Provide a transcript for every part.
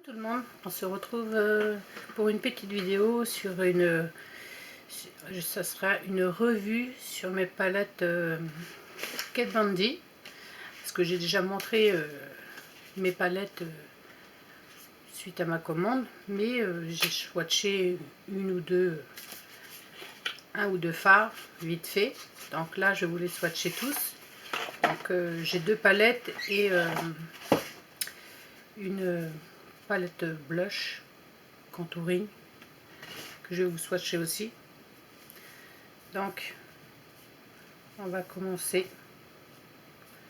Tout le monde, on se retrouve pour une petite vidéo sur ça sera une revue sur mes palettes Kat Von D, parce que j'ai déjà montré mes palettes suite à ma commande, mais j'ai swatché un ou deux fards vite fait, donc là je voulais swatcher tous. Donc j'ai deux palettes et une palette blush contouring que je vais vous swatcher aussi. Donc on va commencer.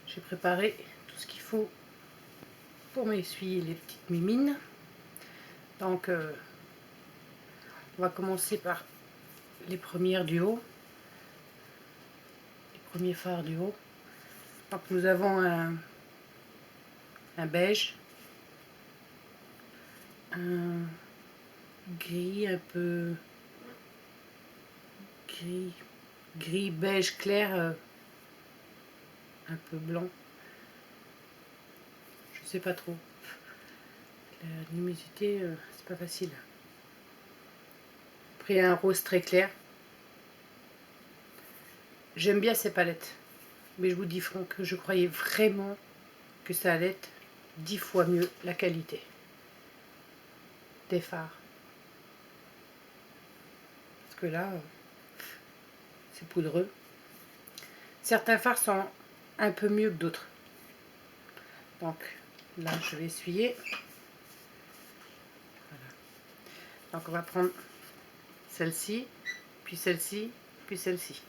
J'ai préparé tout ce qu'il faut pour m'essuyer les petites mimines. Donc on va commencer par les premières du haut, les premiers fards du haut. Donc nous avons un beige, un gris un peu gris beige clair, un peu blanc, je sais pas trop, la luminosité c'est pas facile. Après un rose très clair. J'aime bien ces palettes, mais je vous dis franc que je croyais vraiment que ça allait être 10 fois mieux la qualité des fards, parce que là c'est poudreux. Certains fards sont un peu mieux que d'autres. Donc là je vais essuyer. Voilà. Donc on va prendre celle-ci, puis celle-ci, puis celle-ci.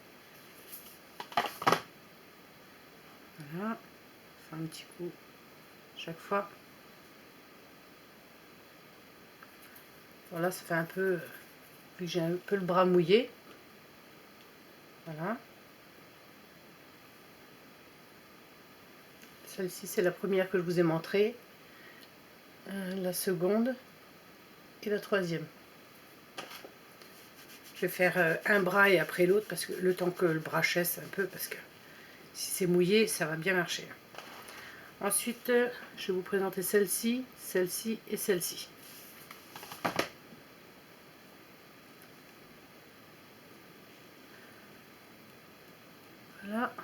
Voilà, on fait un petit coup chaque fois. Voilà, ça fait un peu, vu que j'ai un peu le bras mouillé. Voilà. Celle-ci c'est la première que je vous ai montrée, la seconde et la troisième. Je vais faire un bras et après l'autre, parce que le temps que le bras chasse un peu, parce que si c'est mouillé ça va bien marcher. Ensuite je vais vous présenter celle-ci, celle-ci et celle-ci. Voilà.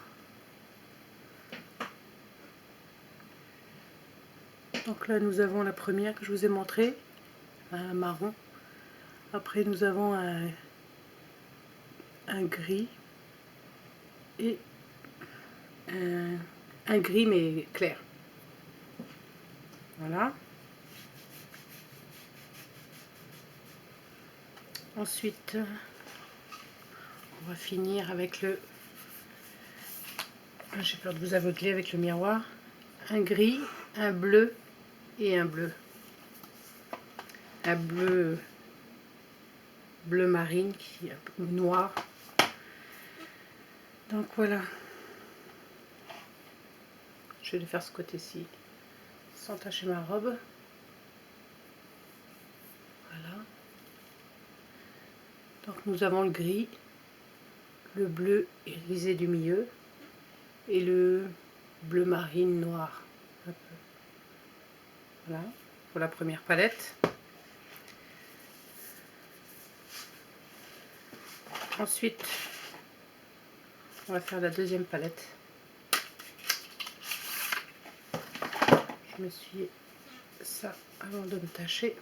Donc là nous avons la première que je vous ai montrée, un marron. Après nous avons un gris et un gris mais clair. Voilà. Ensuite on va finir avec le, j'ai peur de vous aveugler avec le miroir, un gris, un bleu et un bleu. Un bleu marine qui est un peu noir. Donc voilà. Je vais faire ce côté-ci sans tacher ma robe. Voilà. Donc nous avons le gris, le bleu irisé du milieu et le bleu marine noir. Un peu. Voilà pour la première palette. Ensuite, on va faire la deuxième palette. Je m'essuie ça avant de me tacher.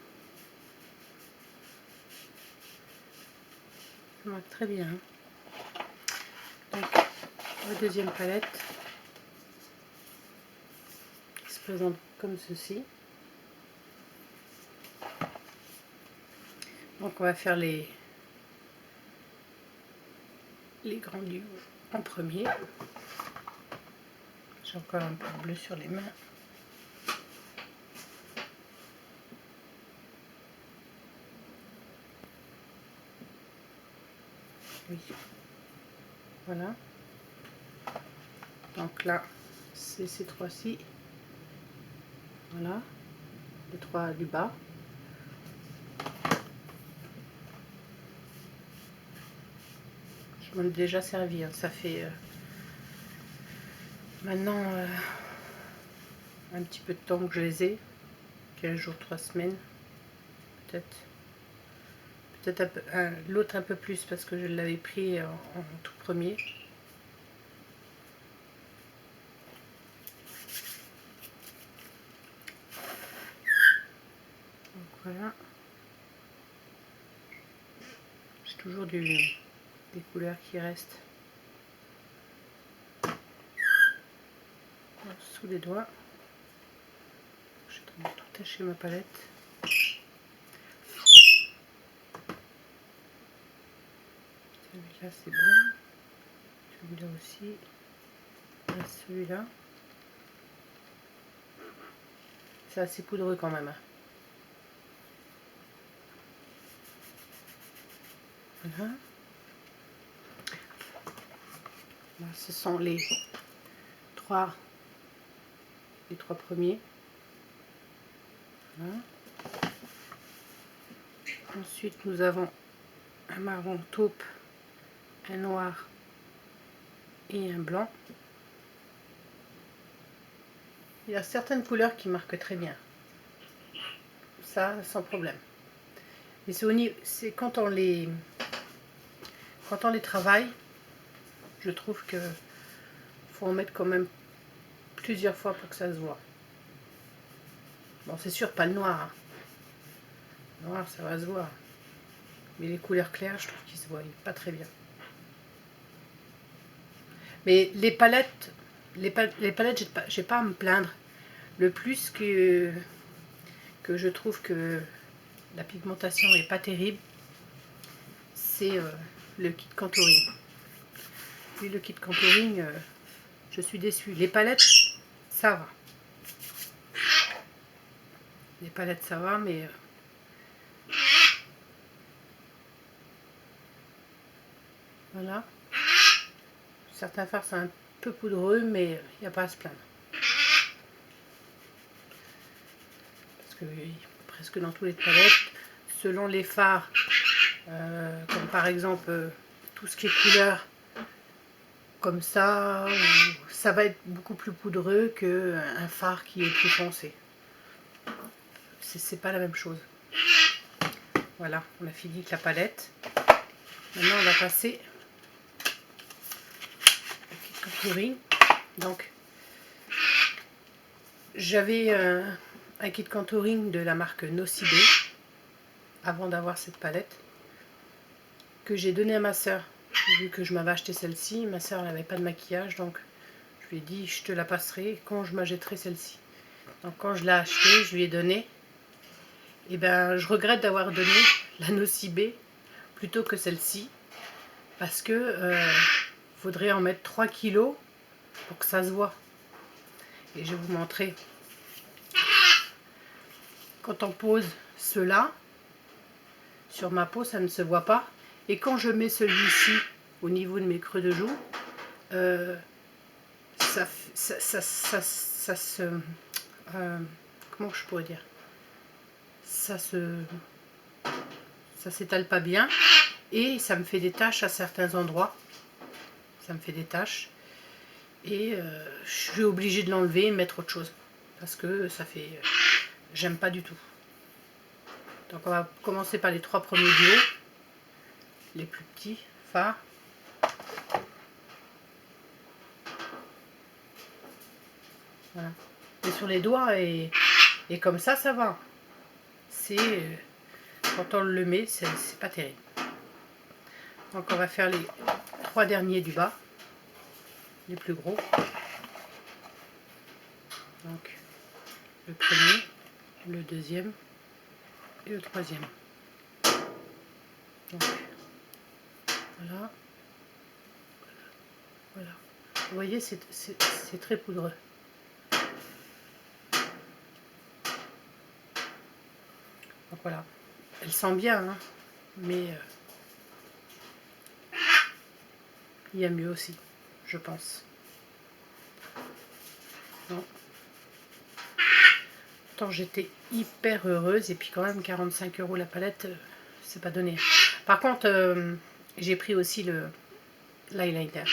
Ça marche très bien. Donc, la deuxième palette qui se présente comme ceci. Donc on va faire les grands du haut en premier. J'ai encore un peu de bleu sur les mains. Oui. Voilà. Donc là, c'est ces trois-ci. Voilà. Les trois du bas. Je m'en ai déjà servi. Hein. Ça fait maintenant un petit peu de temps que je les ai. 15 jours, 3 semaines. Peut-être. Peut-être l'autre un peu plus parce que je l'avais pris en tout premier. Donc voilà. J'ai toujours des couleurs qui restent sous les doigts. Je suis en train de tout tâcher ma palette. Celui-là c'est bon. Celui-là aussi. Celui-là. C'est assez poudreux quand même. Voilà. Là, ce sont les trois premiers. Voilà. Ensuite, nous avons un marron taupe, un noir et un blanc. Il y a certaines couleurs qui marquent très bien. Ça, sans problème. Mais c'est quand on les travaille, je trouve que faut en mettre quand même plusieurs fois pour que ça se voit. Bon, c'est sûr, pas le noir. Hein. Le noir, ça va se voir. Mais les couleurs claires, je trouve qu'ils se voient pas très bien. Mais les palettes, j'ai pas à me plaindre. Le plus que je trouve que la pigmentation est pas terrible, c'est le kit contouring. Et le kit contouring, je suis déçue. Les palettes, ça va. Les palettes, ça va, mais voilà. Certains fards, c'est un peu poudreux, mais il n'y a pas à se plaindre. Parce que presque dans tous les palettes, selon les fards, comme par exemple tout ce qui est couleur comme ça va être beaucoup plus poudreux qu'un fard qui est plus foncé. C'est pas la même chose. Voilà, on a fini avec la palette. Maintenant, on va passer au kit contouring. Donc, j'avais un kit contouring de la marque Nocibé avant d'avoir cette palette que j'ai donné à ma soeur. Vu que je m'avais acheté celle-ci, ma soeur n'avait pas de maquillage, donc je lui ai dit je te la passerai quand je m'achèterai celle-ci. Donc quand je l'ai achetée, je lui ai donné. Et ben je regrette d'avoir donné la Nocibé plutôt que celle-ci, parce que faudrait en mettre 3 kilos pour que ça se voit. Et je vais vous montrer. Quand on pose cela sur ma peau, ça ne se voit pas. Et quand je mets celui-ci au niveau de mes creux de joue, ça se... comment je pourrais dire, ça s'étale pas bien et ça me fait des taches à certains endroits. Ça me fait des taches et je suis obligée de l'enlever et mettre autre chose parce que ça fait... j'aime pas du tout. Donc on va commencer par les 3 premiers du haut, les plus petits fards. Voilà. Et sur les doigts et comme ça va. C'est quand on le met, c'est pas terrible. Donc on va faire les 3 derniers du bas, les plus gros. Donc le premier, le deuxième et le troisième. Donc voilà. Voilà. Vous voyez, c'est très poudreux. Donc voilà. Elle sent bien, hein, mais il y a mieux aussi, je pense. Non. Pourtant, j'étais hyper heureuse et puis quand même 45 € la palette, c'est pas donné. Par contre, j'ai pris aussi l'eyeliner.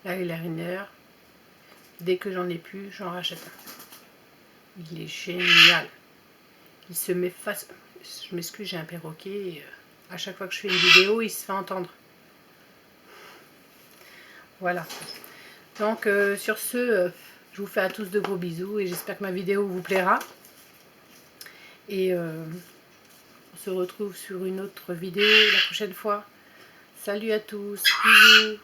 L'eyeliner, dès que j'en ai plus, j'en rachète un. Il est génial. Il se met face... Je m'excuse, j'ai un perroquet. Et, à chaque fois que je fais une vidéo, il se fait entendre. Voilà. Donc, sur ce, je vous fais à tous de gros bisous et j'espère que ma vidéo vous plaira. Et on se retrouve sur une autre vidéo la prochaine fois. Salut à tous, bisous.